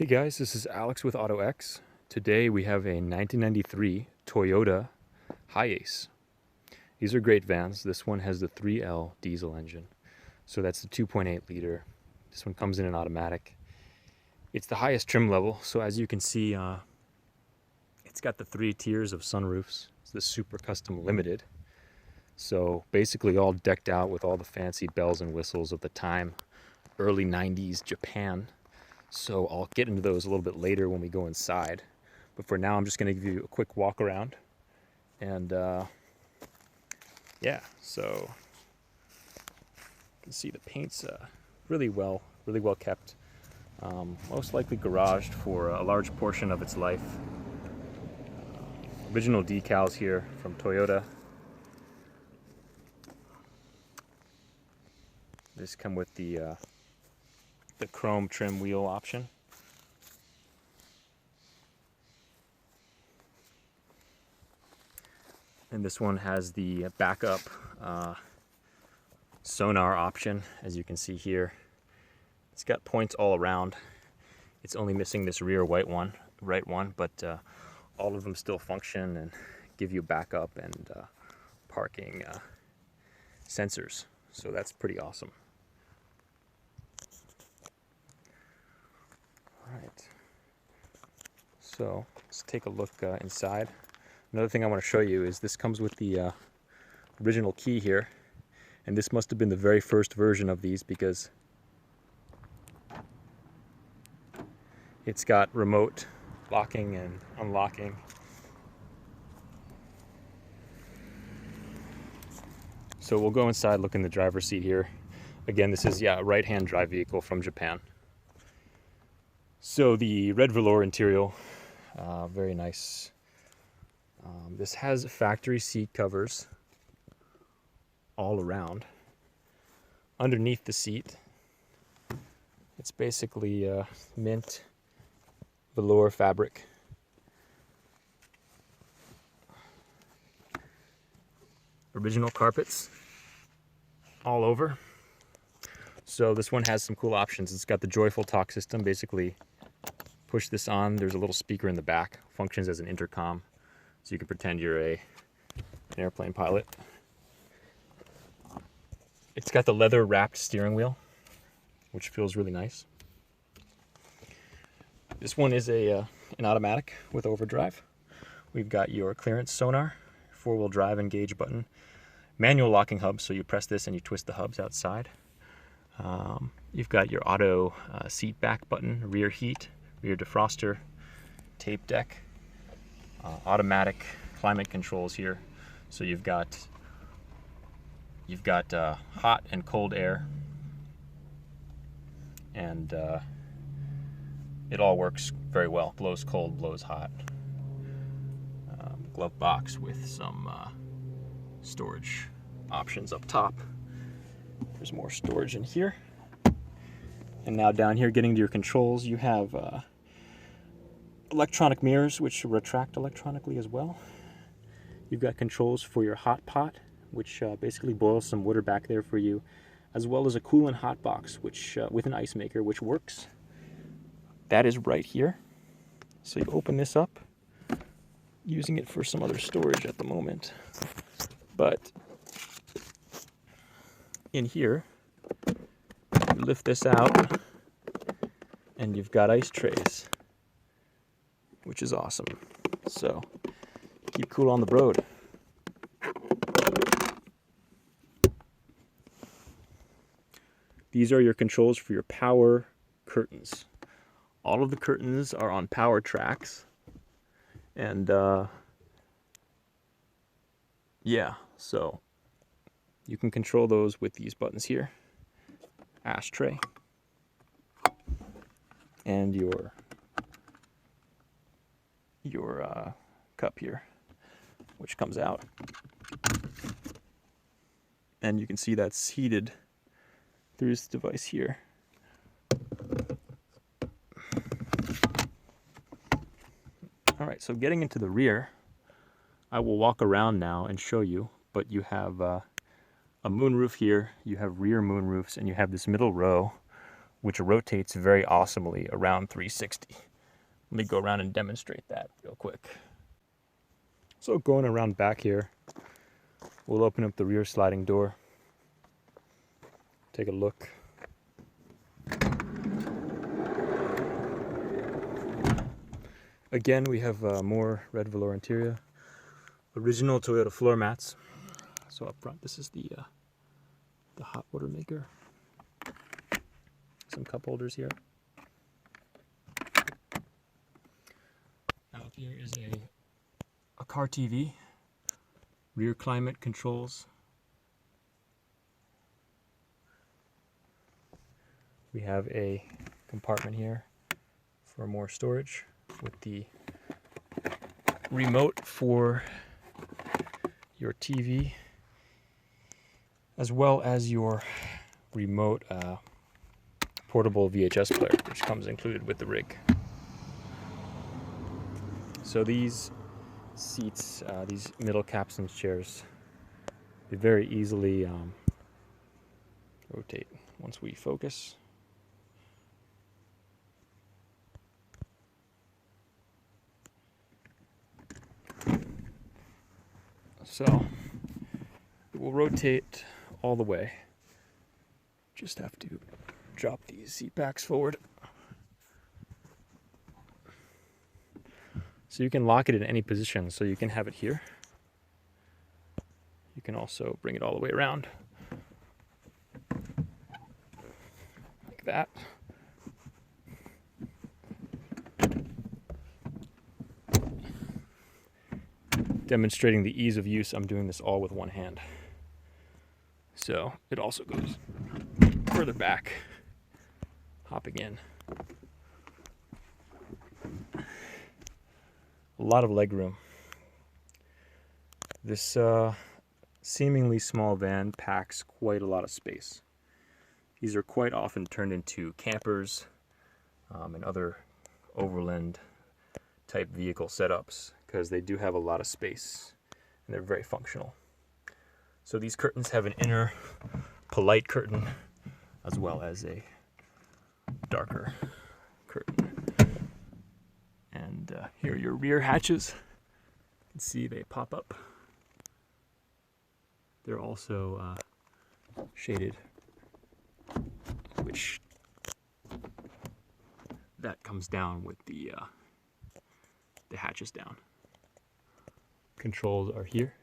Hey guys, this is Alex with OttoEx. Today we have a 1993 Toyota Hiace. These are great vans. This one has the 3L diesel engine. So that's the 2.8 liter. This one comes in an automatic. It's the highest trim level, so as you can see, it's got the 3 tiers of sunroofs. It's the Super Custom Limited. So basically all decked out with all the fancy bells and whistles of the time. Early 90s Japan. So I'll get into those a little bit later when we go inside. But for now, I'm just going to give you a quick walk around. And yeah, so you can see the paint's really well kept. Most likely garaged for a large portion of its life. Original decals here from Toyota. These come with the chrome trim wheel option. And this one has the backup sonar option, as you can see here. It's got points all around. It's only missing this rear right one, but all of them still function and give you backup and parking sensors. So that's pretty awesome. Alright, so let's take a look inside. Another thing I want to show you is this comes with the original key here, and this must have been the very first version of these because it's got remote locking and unlocking. So we'll go inside, look in the driver's seat here. Again, this is a right-hand drive vehicle from Japan. So the red velour interior, very nice. This has factory seat covers all around. Underneath the seat, it's basically mint velour fabric. Original carpets all over. So this one has some cool options. It's got the joyful talk system. Basically, push this on, there's a little speaker in the back, functions as an intercom, so you can pretend you're an airplane pilot. It's got the leather wrapped steering wheel, which feels really nice. This one is an automatic with overdrive. We've got your clearance sonar, 4-wheel drive engage button, manual locking hub, so you press this and you twist the hubs outside. You've got your auto seat back button, rear heat, rear defroster, tape deck, automatic climate controls here. So you've got hot and cold air, and it all works very well. Blows cold, blows hot. Glove box with some storage options up top. There's more storage in here. And now down here, getting to your controls, you have electronic mirrors, which retract electronically as well. You've got controls for your hot pot, which basically boils some water back there for you, as well as a cool and hot box, which with an ice maker, which works. That is right here. So you open this up, using it for some other storage at the moment. But in here, you lift this out, and you've got ice trays, which is awesome. So keep cool on the road. These are your controls for your power curtains. All of the curtains are on power tracks, and yeah, so you can control those with these buttons here. Ashtray, and your cup here, which comes out, and you can see that's heated through this device here. All right, so getting into the rear, I will walk around now and show you, but you have a moonroof here, you have rear moonroofs, and you have this middle row which rotates very awesomely around 360. Let me go around and demonstrate that real quick. So going around back here, we'll open up the rear sliding door. Take a look. Again, we have more red velour interior. Original Toyota floor mats. So up front, this is the hot water maker. Some cup holders here. Now up here is a car TV, rear climate controls. We have a compartment here for more storage with the remote for your TV, as well as your remote portable VHS player, which comes included with the rig. So these seats, these middle capstan chairs, they very easily rotate once we focus. So it will rotate all the way. Just have to drop these seat backs forward. So you can lock it in any position. So you can have it here. You can also bring it all the way around. Like that. Demonstrating the ease of use, I'm doing this all with one hand. So it also goes further back, hopping in. A lot of leg room. This seemingly small van packs quite a lot of space. These are quite often turned into campers and other overland type vehicle setups, because they do have a lot of space and they're very functional. So these curtains have an inner polite curtain as well as a darker curtain. And here are your rear hatches. You can see they pop up. They're also shaded, which that comes down with the hatches down. Controls are here,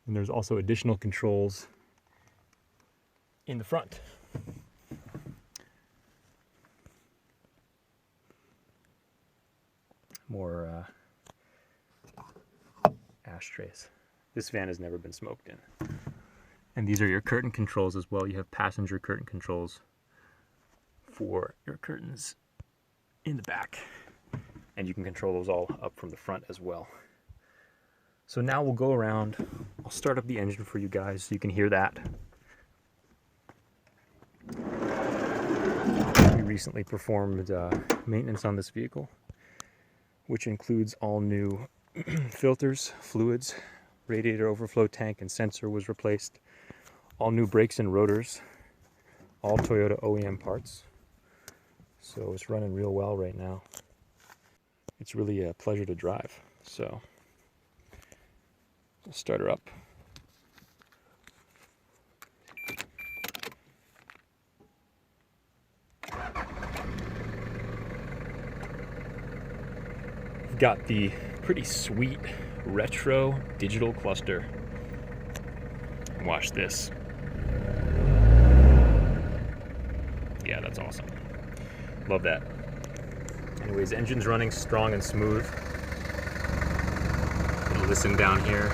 and there's also additional controls in the front. More ashtrays. This van has never been smoked in. And these are your curtain controls as well. You have passenger curtain controls for your curtains in the back. And you can control those all up from the front as well. So now we'll go around. I'll start up the engine for you guys so you can hear that. We recently performed maintenance on this vehicle, which includes all new filters, fluids, radiator overflow tank and sensor was replaced, all new brakes and rotors, all Toyota OEM parts. So it's running real well right now. It's really a pleasure to drive. So we'll start her up. We've got the pretty sweet retro digital cluster. Watch this. Yeah, that's awesome. Love that. Anyways, engine's running strong and smooth. Gonna listen down here.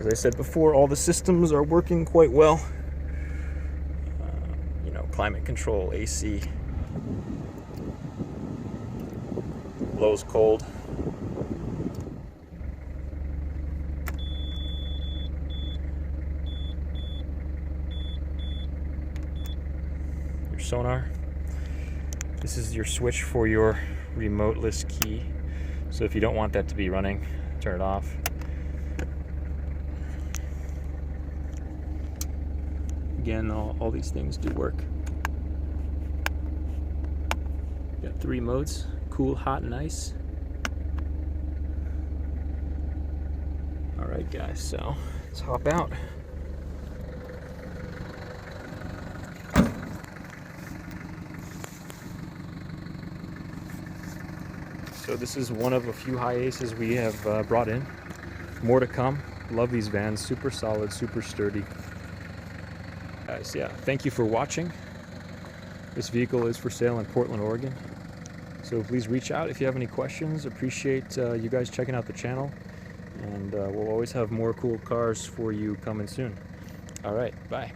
As I said before, all the systems are working quite well. Climate control, AC, blows cold. Your sonar. This is your switch for your remoteless key. So if you don't want that to be running, turn it off. Again, all these things do work. Got 3 modes: cool, hot, and ice. Alright guys, so let's hop out. So this is one of a few HiAces we have brought in. More to come. Love these vans, super solid, super sturdy. Guys, yeah, thank you for watching. This vehicle is for sale in Portland, Oregon. So please reach out if you have any questions. Appreciate you guys checking out the channel. And we'll always have more cool cars for you coming soon. All right, bye.